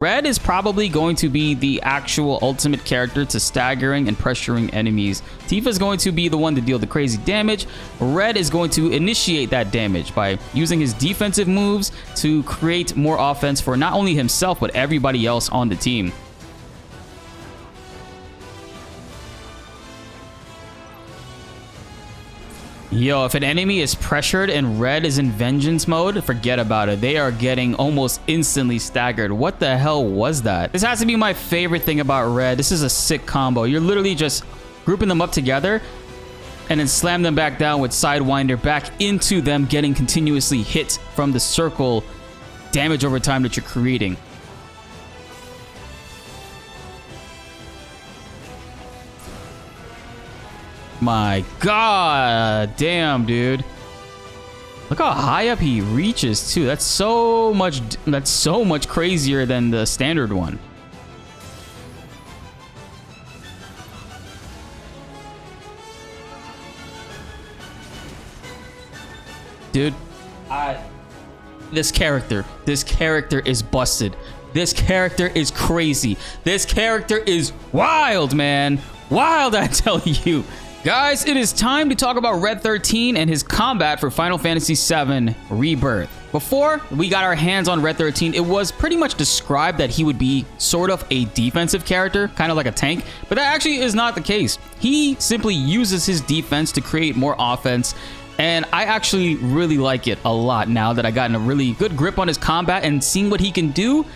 Red is probably going to be the actual ultimate character to staggering and pressuring enemies. Tifa is going to be the one to deal the crazy damage. Red is going to initiate that damage by using his defensive moves to create more offense for not only himself, but everybody else on the team. Yo, if an enemy is pressured and Red is in vengeance mode, forget about it. They are getting almost instantly staggered. What the hell was that? This has to be my favorite thing about Red. This is a sick combo. You're literally just grouping them up together and then slam them back down with Sidewinder back into them, getting continuously hit from the circle damage over time that you're creating. My god, damn, dude. Look how high up he reaches too. That's so much crazier than the standard one. Dude, this character is busted. This character is crazy. This character is wild, man. Wild, I tell you. Guys, it is time to talk about Red XIII and his combat for Final Fantasy VII Rebirth. Before we got our hands on Red XIII, it was pretty much described that he would be sort of a defensive character, kind of like a tank, but that actually is not the case. He simply uses his defense to create more offense, and I actually really like it a lot now that I gotten a really good grip on his combat and seeing what he can do.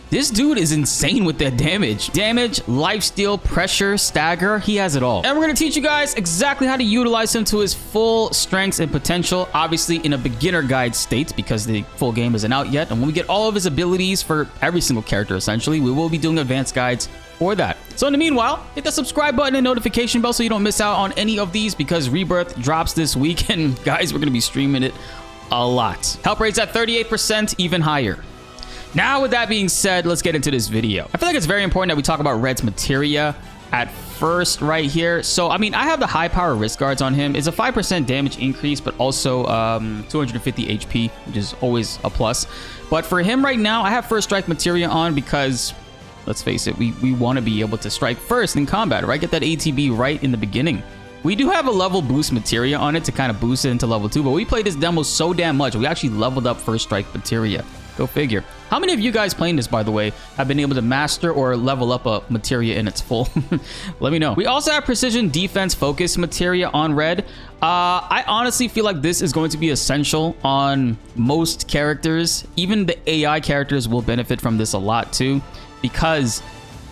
This dude is insane with that damage. Damage, lifesteal, pressure, stagger, he has it all. And we're gonna teach you guys exactly how to utilize him to his full strengths and potential, obviously in a beginner guide state because the full game isn't out yet. And when we get all of his abilities for every single character, essentially, we will be doing advanced guides for that. So in the meanwhile, hit the subscribe button and notification bell so you don't miss out on any of these because Rebirth drops this week. And guys, we're gonna be streaming it a lot. Help rate's at 38%, even higher. Now, with that being said, let's get into this video. I feel like it's very important that we talk about Red's materia at first right here. So, I mean, I have the high power wrist guards on him. It's a 5% damage increase, but also 250 HP, which is always a plus. But for him right now, I have first strike materia on because, let's face it, we want to be able to strike first in combat, right? Get that ATB right in the beginning. We do have a level boost materia on it to kind of boost it into level 2, but we played this demo so damn much, we actually leveled up first strike materia. Go figure. How many of you guys playing this, by the way, have been able to master or level up a materia in its full? Let me know. We also have precision defense focus materia on Red. I honestly feel like this is going to be essential on most characters. Even the AI characters will benefit from this a lot too, because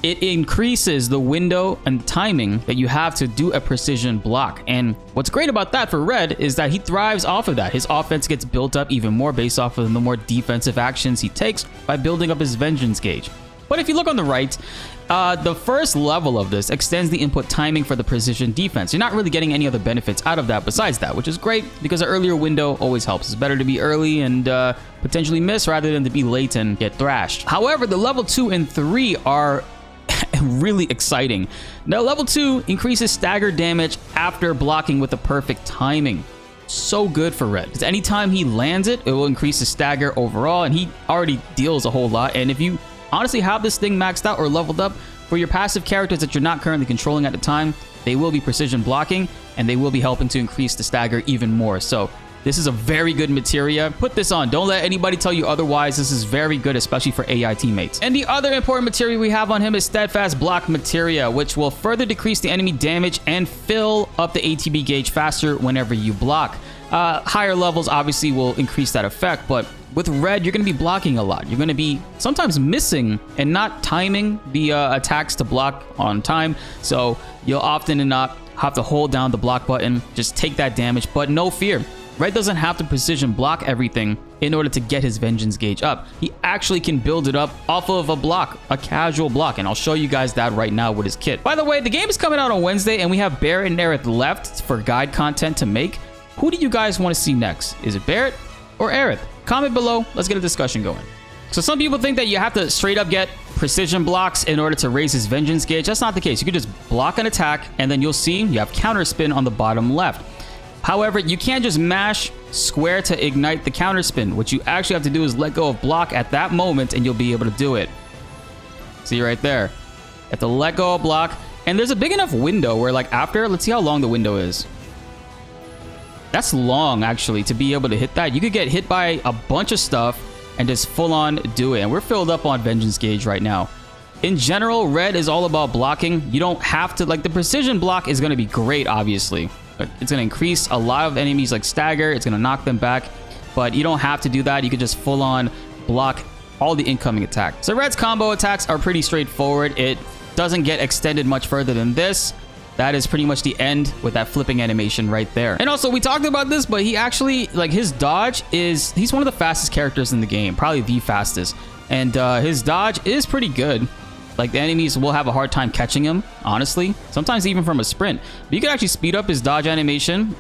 it increases the window and timing that you have to do a precision block. And what's great about that for Red is that he thrives off of that. His offense gets built up even more based off of the more defensive actions he takes by building up his vengeance gauge. But if you look on the right, the first level of this extends the input timing for the precision defense. You're not really getting any other benefits out of that besides that, which is great because an earlier window always helps. It's better to be early and potentially miss rather than to be late and get thrashed. However, the level 2 and 3 are really exciting. Now, level 2 increases stagger damage after blocking with the perfect timing. So good for Red, because anytime he lands it, it will increase his stagger overall, and he already deals a whole lot. And if you honestly have this thing maxed out or leveled up, for your passive characters that you're not currently controlling at the time, they will be precision blocking, and they will be helping to increase the stagger even more. So this is a very good materia. Put this on. Don't let anybody tell you otherwise. This is very good, especially for AI teammates. And the other important materia we have on him is steadfast block materia, which will further decrease the enemy damage and fill up the ATB gauge faster whenever you block. Higher levels obviously will increase that effect, but with Red, you're going to be blocking a lot. You're going to be sometimes missing and not timing the attacks to block on time. So you'll often not have to hold down the block button. Just take that damage, but no fear. Red doesn't have to precision block everything in order to get his vengeance gauge up. He actually can build it up off of a block, a casual block, and I'll show you guys that right now with his kit. By the way, the game is coming out on Wednesday, and we have Barret and Aerith left for guide content to make. Who do you guys want to see next? Is it Barret or Aerith? Comment below. Let's get a discussion going. So some people think that you have to straight up get precision blocks in order to raise his vengeance gauge. That's not the case. You can just block an attack, and then you'll see you have counter spin on the bottom left. However, you can't just mash square to ignite the counter spin. What you actually have to do is let go of block at that moment and you'll be able to do it. See right there. You have to let go of block. And there's a big enough window where like after, let's see how long the window is. That's long actually to be able to hit that. You could get hit by a bunch of stuff and just full on do it. And we're filled up on Vengeance Gauge right now. In general, red is all about blocking. You don't have to, like the precision block is going to be great, obviously. It's going to increase a lot of enemies like stagger. It's going to knock them back. But you don't have to do that. You could just full on block all the incoming attacks. So red's combo attacks are pretty straightforward. It doesn't get extended much further than this. That is pretty much the end with that flipping animation right there. And also, we talked about this, but he actually, like his dodge is, he's one of the fastest characters in the game. Probably the fastest. And his dodge is pretty good. Like the enemies will have a hard time catching him, honestly. Sometimes even from a sprint. But you can actually speed up his dodge animation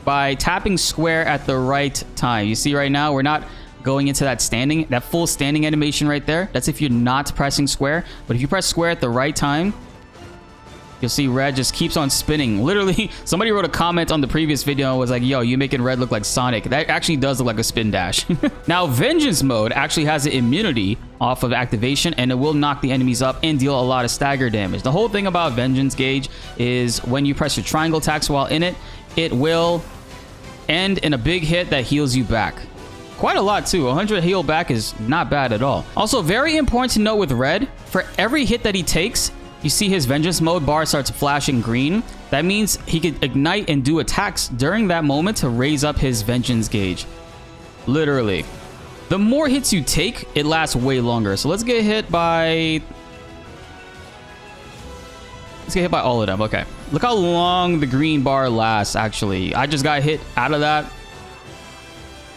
by tapping square at the right time. You see right now, we're not going into that full standing animation right there. That's if you're not pressing square. But if you press square at the right time, you'll see red just keeps on spinning. Literally, somebody wrote a comment on the previous video and was like, yo, you making red look like Sonic. That actually does look like a spin dash. Now, Vengeance mode actually has an immunity off of activation, and it will knock the enemies up and deal a lot of stagger damage. The whole thing about Vengeance Gauge is when you press your triangle attacks while in it, it will end in a big hit that heals you back. Quite a lot too. 100 heal back is not bad at all. Also, very important to note with red, for every hit that he takes, you see his Vengeance mode bar starts flashing green. That means he could ignite and do attacks during that moment to raise up his Vengeance Gauge. Literally. The more hits you take, it lasts way longer. So let's get hit by... Let's get hit by all of them. Okay. Look how long the green bar lasts, actually. I just got hit out of that.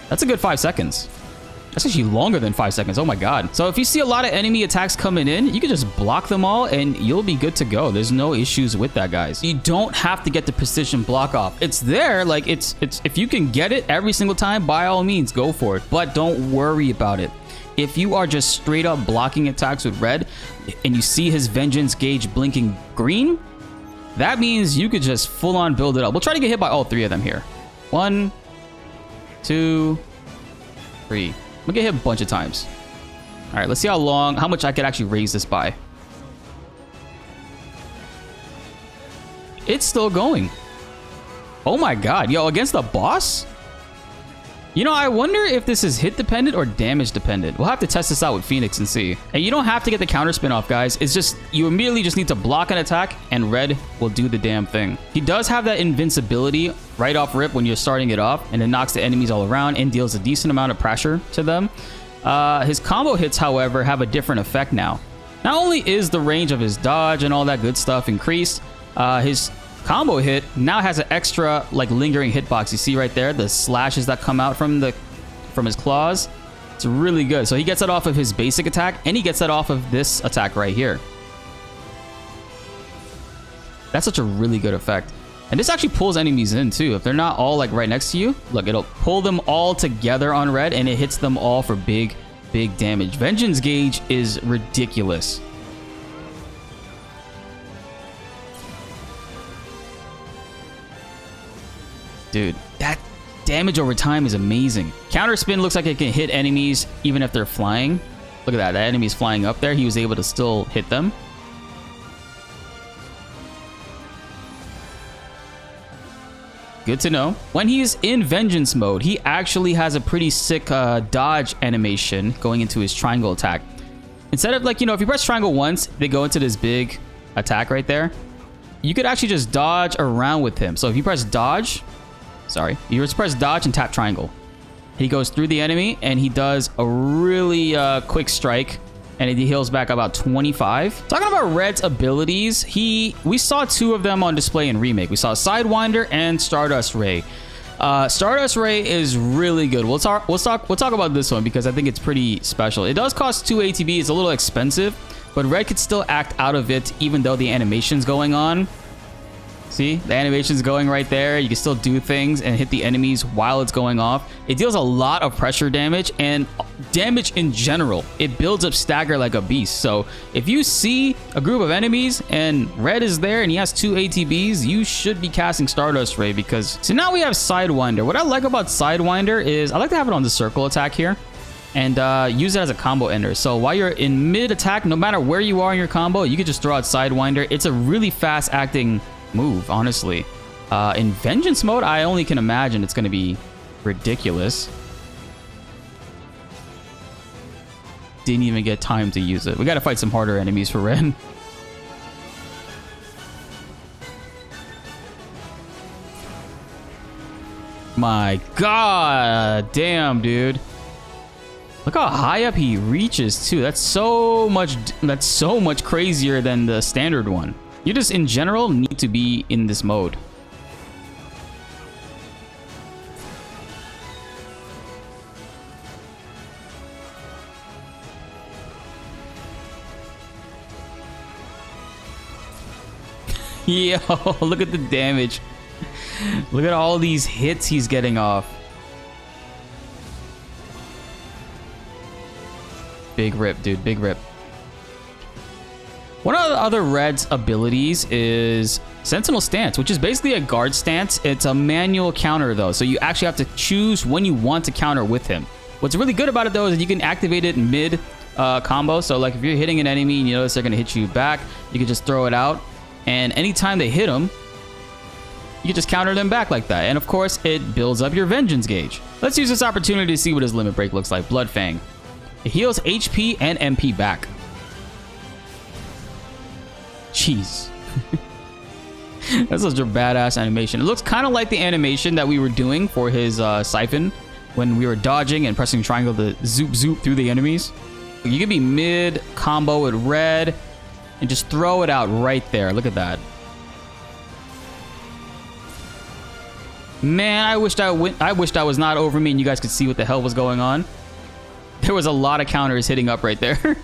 That's a good 5 seconds. That's actually longer than 5 seconds. Oh my god. So if you see a lot of enemy attacks coming in, you can just block them all and you'll be good to go. There's no issues with that, guys. You don't have to get the precision block off. It's there. Like it's if you can get it every single time, by all means, go for it. But don't worry about it. If you are just straight up blocking attacks with red and you see his Vengeance Gauge blinking green, that means you could just full on build it up. We'll try to get hit by all three of them here. 1, 2, 3. I'm gonna get hit a bunch of times. All right, let's see how much I could actually raise this by. It's still going. Oh my god, yo, against the boss? You know, I wonder if this is hit dependent or damage dependent. We'll have to test this out with Phoenix and see. And you don't have to get the counter spin off, guys. It's just, you immediately just need to block an attack and red will do the damn thing. He does have that invincibility right off rip when you're starting it off, and it knocks the enemies all around and deals a decent amount of pressure to them. His combo hits, however, have a different effect now. Not only is the range of his dodge and all that good stuff increased, his combo hit now has an extra like lingering hitbox. You see right there the slashes that come out from his claws. It's really good. So he gets that off of his basic attack and he gets that off of this attack right here. That's such a really good effect. And this actually pulls enemies in too. If they're not all like right next to you, look, it'll pull them all together on red and it hits them all for big damage. Vengeance Gauge is ridiculous. Dude, that damage over time is amazing. Counter spin looks like it can hit enemies even if they're flying. Look at that. That enemy's flying up there. He was able to still hit them. Good to know. When he's in Vengeance mode, he actually has a pretty sick dodge animation going into his triangle attack. Instead of like, you know, if you press triangle once, they go into this big attack right there. You could actually just dodge around with him. So if you press dodge... Sorry, you just press dodge and tap triangle. He goes through the enemy and he does a really quick strike and he heals back about 25. Talking about Red's abilities, we saw two of them on display in Remake. We saw Sidewinder and Stardust Ray. Stardust Ray is really good. We'll talk about this one because I think it's pretty special. It does cost 2 ATB. It's a little expensive, but Red could still act out of it even though the animation's going on. See, the animation's going right there. You can still do things and hit the enemies while it's going off. It deals a lot of pressure damage and damage in general. It builds up stagger like a beast. So if you see a group of enemies and Red is there and he has 2 ATBs, you should be casting Stardust Ray because... So now we have Sidewinder. What I like about Sidewinder is I like to have it on the circle attack here. and use it as a combo ender. So while you're in mid attack, no matter where you are in your combo, you can just throw out Sidewinder. It's a really fast acting move, honestly. In Vengeance mode, I only can imagine it's going to be ridiculous. Didn't even get time to use it. We got to fight some harder enemies for Red. My god, damn, dude. Look how high up he reaches too. That's so much crazier than the standard one. You just in general need to be in this mode. Yo, look at the damage. Look at all these hits he's getting off. Big rip, dude. Big rip. One of the other Red's abilities is Sentinel Stance, which is basically a guard stance. It's a manual counter, though, so you actually have to choose when you want to counter with him. What's really good about it, though, is that you can activate it mid combo. So, like, if you're hitting an enemy and you notice they're going to hit you back, you can just throw it out. And anytime they hit him, you can just counter them back like that. And, of course, it builds up your Vengeance gauge. Let's use this opportunity to see what his Limit Break looks like. Bloodfang. It heals HP and MP back. Jeez. That's such a badass animation. It looks kind of like the animation that we were doing for his Siphon when we were dodging and pressing triangle to zoop zoop through the enemies. You can be mid combo with Red and just throw it out right there. Look at that. Man, I wished I was not over me and you guys could see what the hell was going on. There was a lot of counters hitting up right there.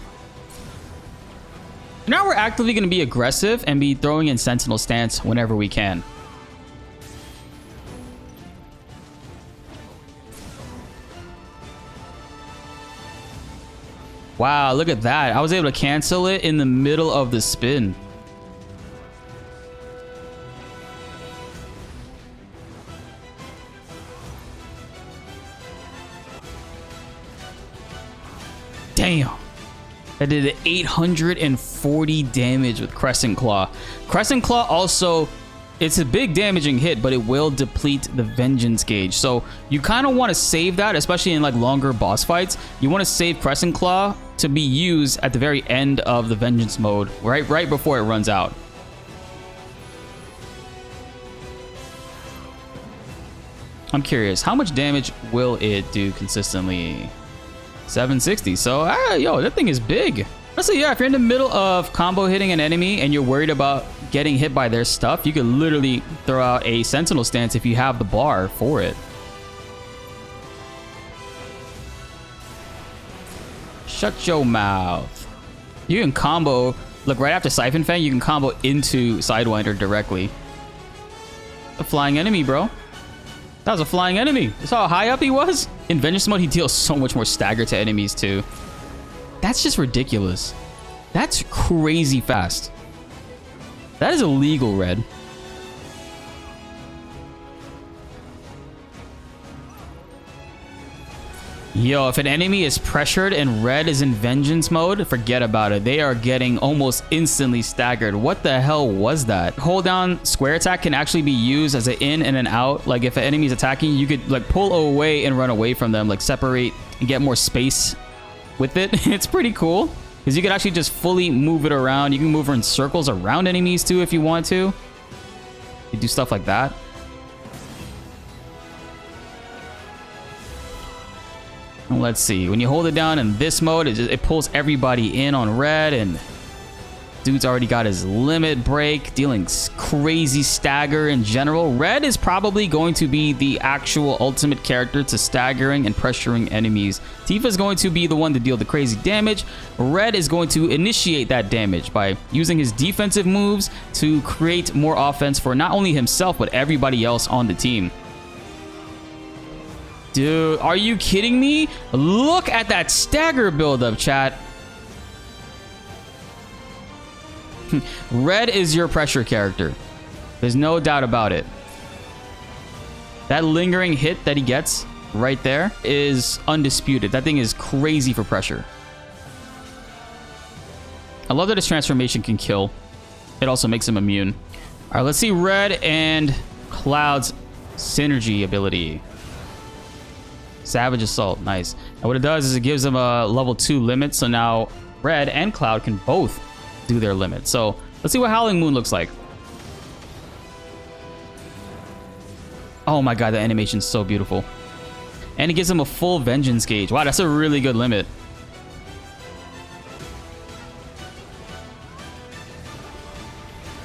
Now we're actively going to be aggressive and be throwing in Sentinel Stance whenever we can. Wow, look at that. I was able to cancel it in the middle of the spin. Damn. I did 840 damage with Crescent Claw. Crescent Claw also, it's a big damaging hit, but it will deplete the Vengeance gauge. So you kind of want to save that, especially in like longer boss fights. You want to save Crescent Claw to be used at the very end of the Vengeance mode, right before it runs out. I'm curious, how much damage will it do consistently? 760. So, yo, that thing is big. So yeah, if you're in the middle of combo hitting an enemy and you're worried about getting hit by their stuff, you could literally throw out a Sentinel Stance if you have the bar for it. Shut your mouth. You can combo, look, right after Siphon Fang, you can combo into Sidewinder directly. A flying enemy, bro. That was a flying enemy. You saw how high up he was? In Vengeance mode, he deals so much more stagger to enemies too. That's just ridiculous. That's crazy fast. That is illegal, Red. Yo, if an enemy is pressured and Red is in Vengeance mode, forget about it. They are getting almost instantly staggered. What the hell was that? Hold down square attack can actually be used as an in and an out. Like if an enemy is attacking, you could like pull away and run away from them, like separate and get more space with it. It's pretty cool because you can actually just fully move it around. You can move in circles around enemies too if you want to. You do stuff like that. Let's see. When you hold it down in this mode, it pulls everybody in on Red, and dude's already got his limit break, dealing crazy stagger in general. Red is probably going to be the actual ultimate character to staggering and pressuring enemies. Tifa's going to be the one to deal the crazy damage. Red is going to initiate that damage by using his defensive moves to create more offense for not only himself, but everybody else on the team. Dude, are you kidding me? Look at that stagger buildup, chat. Red is your pressure character. There's no doubt about it. That lingering hit that he gets right there is undisputed. That thing is crazy for pressure. I love that his transformation can kill. It also makes him immune. All right, let's see Red and Cloud's synergy ability. Savage Assault, nice. And what it does is it gives them a level 2 limit. So now Red and Cloud can both do their limit. So let's see what Howling Moon looks like. Oh my god, the animation's so beautiful. And it gives them a full vengeance gauge. Wow, that's a really good limit.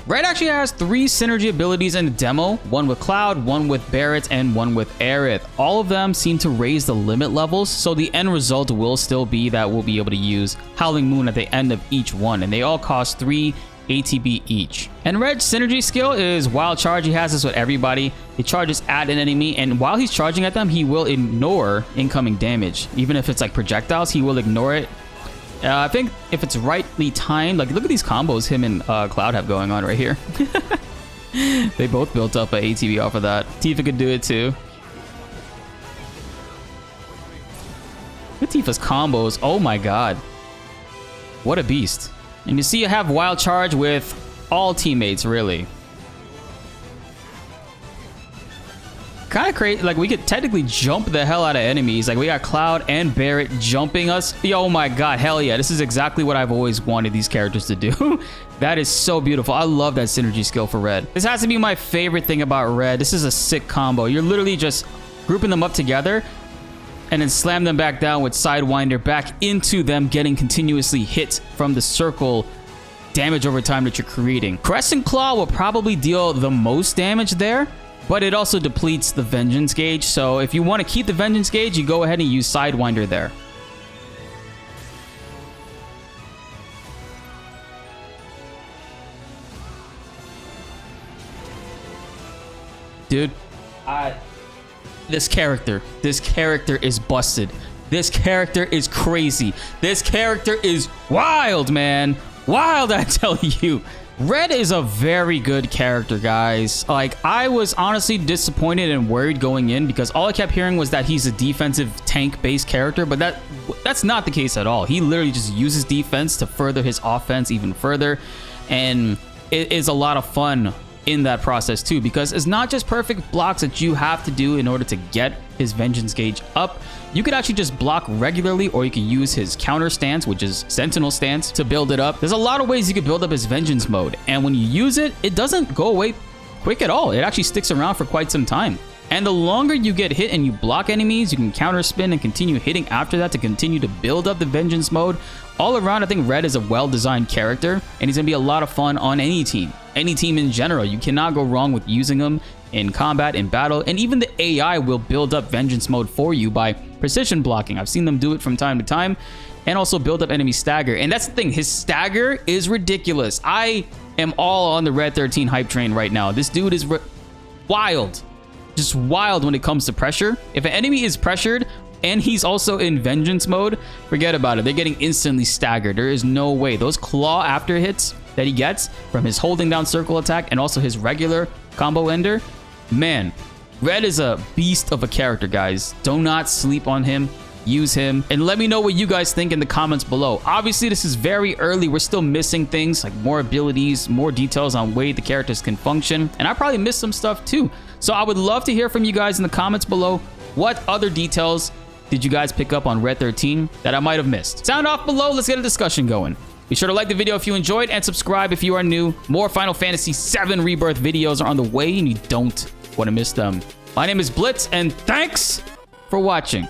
Red actually has 3 synergy abilities in the demo, one with Cloud, one with Barret, and one with Aerith. All of them seem to raise the limit levels, so the end result will still be that we'll be able to use Howling Moon at the end of each one, and they all cost 3 ATB each. And Red's synergy skill is Wild Charge. He has this with everybody. He charges at an enemy, and while he's charging at them, he will ignore incoming damage. Even if it's like projectiles, he will ignore it. I think if it's rightly timed, like look at these combos him and Cloud have going on right here. They both built up an ATB off of that. Tifa could do it too. Look at Tifa's combos. Oh my god. What a beast. And you see you have Wild Charge with all teammates, really. Kind of crazy. Like, we could technically jump the hell out of enemies. Like, we got Cloud and Barret jumping us. Oh my god, hell yeah. This is exactly what I've always wanted these characters to do. That is so beautiful. I love that synergy skill for Red. This has to be my favorite thing about Red. This is a sick combo. You're literally just grouping them up together and then slam them back down with Sidewinder back into them, getting continuously hit from the circle damage over time that you're creating. Crescent Claw will probably deal the most damage there, but it also depletes the Vengeance gauge. So if you want to keep the Vengeance gauge, you go ahead and use Sidewinder there. Dude, this character is busted. This character is crazy. This character is wild, man. Wild, I tell you. Red is a very good character, guys. Like, I was honestly disappointed and worried going in because all I kept hearing was that he's a defensive tank-based character, but that's not the case at all. He literally just uses defense to further his offense even further, and it is a lot of fun in that process too, because it's not just perfect blocks that you have to do in order to get his Vengeance gauge up. You could actually just block regularly, or you can use his counter stance, which is Sentinel stance, to build it up. There's a lot of ways you could build up his Vengeance mode, and when you use it, it doesn't go away quick at all. It actually sticks around for quite some time. And the longer you get hit and you block enemies, you can counter spin and continue hitting after that to continue to build up the Vengeance mode. All around, I think Red is a well-designed character, and he's going to be a lot of fun on any team. Any team in general. You cannot go wrong with using him in combat, in battle, and even the AI will build up Vengeance mode for you by precision blocking. I've seen them do it from time to time, and also build up enemy stagger. And that's the thing, his stagger is ridiculous. I am all on the Red 13 hype train right now. This dude is wild. Just wild when it comes to pressure. If an enemy is pressured and he's also in Vengeance mode, forget about it. They're getting instantly staggered. There is no way. Those claw after hits that he gets from his holding down circle attack and also his regular combo ender, man, Red is a beast of a character, guys. Do not sleep on him. Use him, and let me know what you guys think in the comments below. Obviously, this is very early. We're still missing things like more abilities, more details on way the characters can function, and I probably missed some stuff too. So I would love to hear from you guys in the comments below. What other details did you guys pick up on Red 13 that I might have missed? Sound off below. Let's get a discussion going. Be sure to like the video if you enjoyed, and subscribe if you are new. More Final Fantasy VII Rebirth videos are on the way, and you don't want to miss them. My name is BltzZ, and thanks for watching.